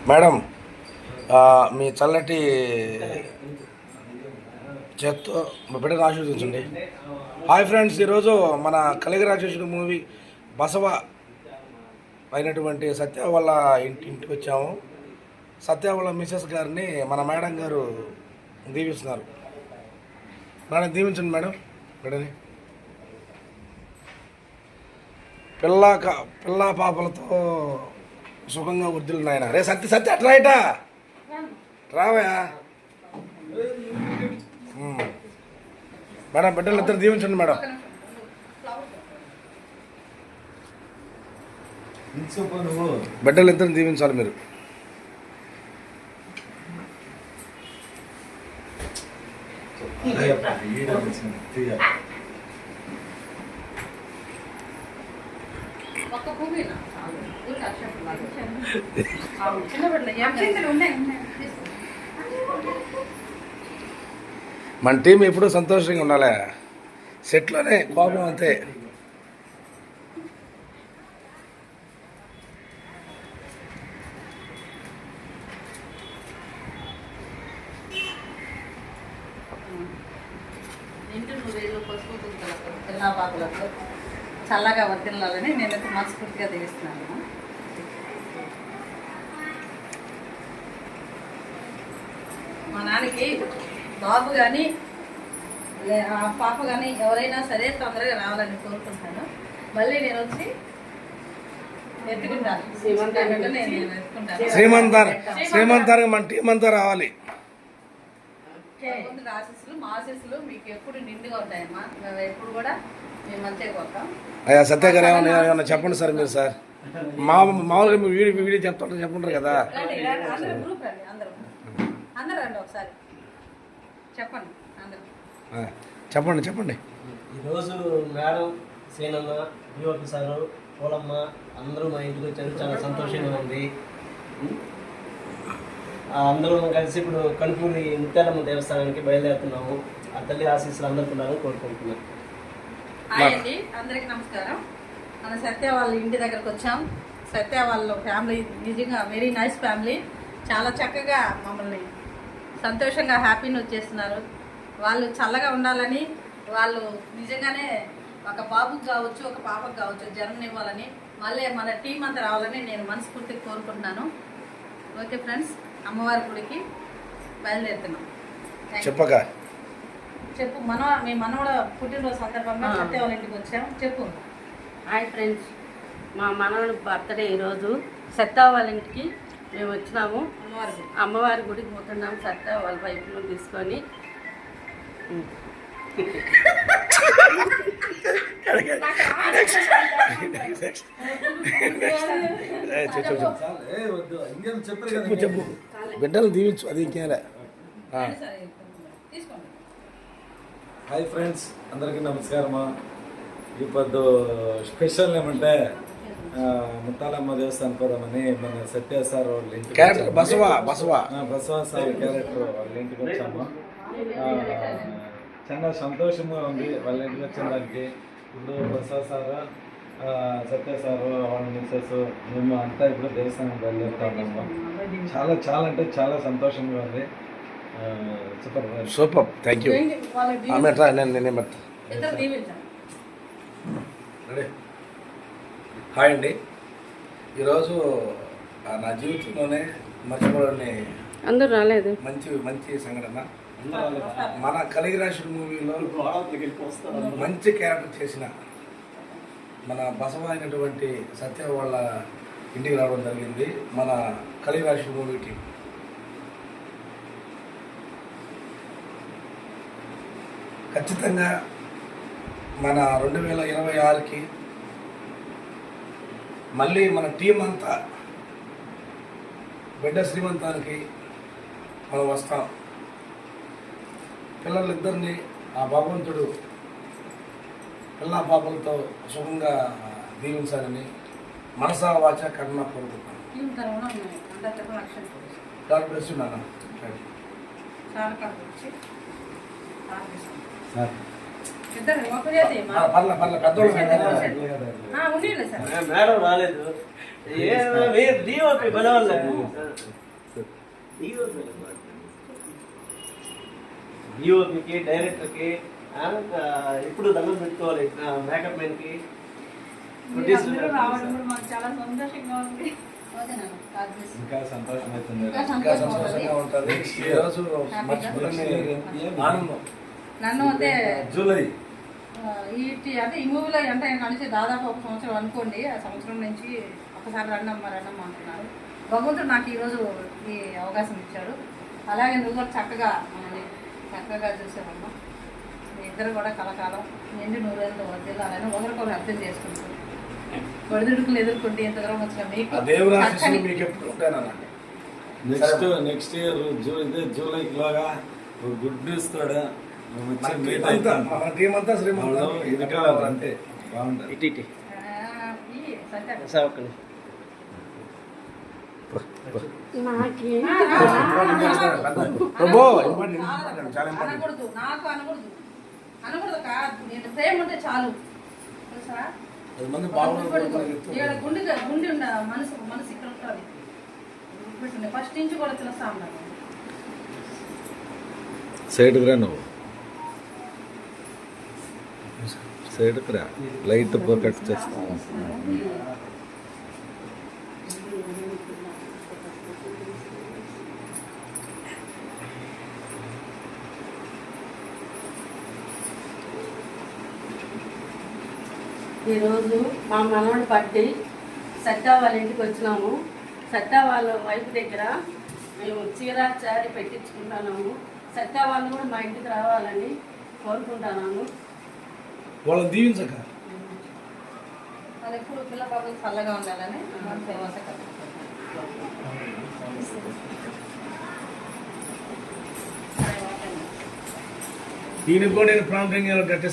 Madam మీ చల్లటి చేత్తో మా బిడ్డను ఆశీర్వదించండి. హాయ్ ఫ్రెండ్స్, ఈరోజు మన కలిగి రాజేశ్వరి మూవీ బసవ అయినటువంటి సత్య వాళ్ళ ఇంటికి వచ్చాము. సత్య వాళ్ళ మిసెస్ గారిని మన మేడం గారు దీవిస్తున్నారు. మేడం దీవించండి మేడం బిడ్డని. పిల్ల పాపలతో సుఖంగా వృద్ధులు నాయన. రే సత్య సత్య అట్లా ఇటా రావయా. మేడం బిడ్డలు ఇద్దరు దీవించండి మేడం. బిడ్డలు ఇద్దరు దీవించాలి మీరు. మన టీం ఎప్పుడూ సంతోషంగా ఉండాలి. సెట్లోనే కోపం అంతే. పిల్లపాపలతో చల్లగా వర్తిల్లాలని నేనైతే మనస్ఫూర్తిగా దీవిస్తున్నాను. మా నాన్నకి బాబు కానీ పాప కానీ ఎవరైనా సరే తొందరగా రావాలని కోరుకుంటాను. మళ్ళీ నేను వచ్చి ఎత్తుకుంటాను. శ్రీమంతానికి మన టీం అంతా రావాలి. ఆశీస్సులు మా ఆశీస్సులు మీకు ఎప్పుడు నిండుగా ఉంటాయమ్మా. మేము ఎప్పుడు కూడా మేము మంచిగా పోతాం. అయ్యా సత్య గారు ఏమన్నా చెప్పండి సార్. మీరు సార్ మామూలుగా మీరు వీడియో చెప్తుంటారు కదా. అందరూ గ్రూప్ రండి, అందరూ రండి ఒకసారి చెప్పండి. అందరూ చెప్పండి. ఈరోజు మేడం, సేనన్న, యువక సారు, పోలమ్మ అందరూ మా ఇంటికి వచ్చారు. చాలా సంతోషంగా ఉంది. అందరూ కలిసి ఇప్పుడు కనుపూరి ముత్యాలమ్మ దేవస్థానానికి బయలుదేరుతున్నాము. ఆ తల్లి ఆశీస్సులు అందరికీ కోరుకుంటున్నాను. హాయ్ అండి, అందరికీ నమస్కారం. మన సత్య వాళ్ళ ఇంటి దగ్గరకు వచ్చాం. సత్య వాళ్ళ ఫ్యామిలీ నిజంగా వెరీ నైస్ ఫ్యామిలీ. చాలా చక్కగా మమ్మల్ని సంతోషంగా హ్యాపీని వచ్చేస్తున్నారు. వాళ్ళు చల్లగా ఉండాలని, వాళ్ళు నిజంగానే ఒక బాబుకి కావచ్చు ఒక పాపకు కావచ్చు జన్మనివ్వాలని, మళ్ళీ మన టీం అంతా రావాలని నేను మనస్ఫూర్తిగా కోరుకుంటున్నాను. ఓకే ఫ్రెండ్స్, అమ్మవారి గుడికి బయలుదేరుతున్నాం. చెప్పు. మీ మనవడ పుట్టినరోజు సందర్భంగా సత్య వాళ్ళ ఇంటికి వచ్చాం. చెప్పు. హాయ్ ఫ్రెండ్స్, మా మనవడి బర్త్డే ఈరోజు. సత్య వాళ్ళ ఇంటికి మేము వచ్చినాము. అమ్మవారి గుడికి పోతున్నాము. సత్య వాళ్ళ వైపును తీసుకొని చెప్పు. బిడ్డలు దీవించు, అది ఇంకేలే. హాయ్ ఫ్రెండ్స్, అందరికీ నమస్కారమా. ఇప్పుడు స్పెషల్ ఏమంటే ముత్తాలమ్మ దేవస్థానం పోదామని మన సత్య సార్ వాళ్ళ ఇంటికి బసవ సార్ క్యారెక్టర్ వాళ్ళ ఇంటికి వచ్చాము. చాలా సంతోషంగా ఉంది వాళ్ళ ఇంటికి వచ్చిన దానికి. ఇప్పుడు బసవ సారు, సత్య సారు, వాళ్ళ మిస్సెస్, మేము అంతా ఇప్పుడు దేవస్థానం బయలుదేరుతా ఉన్నాము. చాలా చాలా అంటే చాలా సంతోషంగా ఉంది. Super, thank you. హాయ్ అండి, ఈరోజు నా జీవితంలోనే మర్చిపోలేని అందరూ రాలేదు మంచి సంఘటన. మన కలిగి రాశి మూవీలో మంచి క్యారెక్టర్ చేసిన మన బసవ అయినటువంటి సత్య వాళ్ళ ఇంటికి రావడం జరిగింది. మన కలిగి రాశి మూవీ టీం ఖచ్చితంగా మన 2026కి మళ్ళీ మన టీం అంతా బిడ్డ శ్రీమంతానికి మనం వస్తాం. పిల్లలిద్దరినీ ఆ భగవంతుడు పిల్ల పాపలతో సుఖంగా దీవించాలని మనసా వాచ కర్మ కోరుకుంటాను. బ్లెస్ యు నాన్న. సార్ ఇద్దరు ఒక చేతి పర్లే పెద్దోళ్ళు ఉండేది సార్. మేడం రాలేదు డిఓపి బలవల్ల డిఓపికి డైరెక్టర్కి ఇప్పుడు దండం పెట్టుకోవాలి మేకప్ మెన్కి మీరందరూ రావడం కూడా మాకు చాలా సంతోషంగా ఉంది. ఓకే నాన్న, God bless you. ఇంకా సంతోషం అవుతుంది. ఇంకా ఇంకా సంతోషంగా సంతోషంగా ఉంటుంది. ఉంటుంది. ఈ రోజు మర్చిపోలేని ఆనందం. నన్ను అయితే జూలై ఈ మూవీలో అంటే కలిసి దాదాపు ఒక సంవత్సరం అనుకోండి. ఆ సంవత్సరం నుంచి ఒకసారి రండమ్మ అంటున్నారు. భగవంతుడు నాకు ఈరోజు ఈ అవకాశం ఇచ్చాడు. అలాగే నువ్వు కూడా చక్కగా మనల్ని చక్కగా చూసావమ్మా. మీ ఇద్దరు కూడా కలకాలం నిండి నూరేళ్ళతో వదిలాలని ఒకరికొకరు అర్థం చేసుకుంటారు. ఒడిదుడుకులు ఎదుర్కొంటే ఇంత దూరం వచ్చిన మీకు ఆ దేవుని చక్కని ఆశీస్సులు మీకు ఎప్పుడు ఉంటానన్న. నెక్స్ట్ ఇయర్ జూలైకి లోగా గుడ్ న్యూస్ తోడ మన టీం అంతా శ్రీమంతం ఇది కావాలి అంతే బాగుంటుంది. ఇటు ఈ సత్య చాలా ఇంపార్టెంట్. అనకూడదు, నాకు అనకూడదు కాదు. నేను ప్రేమ ఉంటే చాలు తెలుసా. 10 మంది బాగుంటుంది. ఇక్కడ గుండె ఉండ మనసు ఇక్కడ ఉంటుంది. ఫస్ట్ నుంచి కూడా తెలుసా ఉన్నాను. సైడ్కి రా నువ్వు సైడ్కి రా లైట్ కట్ చేస్తాను. ఈరోజు మా మనవడి బర్త్డే సత్తా వాళ్ళ ఇంటికి వచ్చినాము. సత్తా వాళ్ళ వైపు దగ్గర మేము చీర చారి పెట్టించుకుంటున్నాము. సత్తా వాళ్ళు కూడా మా ఇంటికి రావాలని కోరుకుంటున్నాను. వాళ్ళని దీవించక అది ఎప్పుడు పిల్ల బాబులు చల్లగా ఉండాలని దీనికి కూడా నేను ప్రాంతంగా కట్టిస్తాను.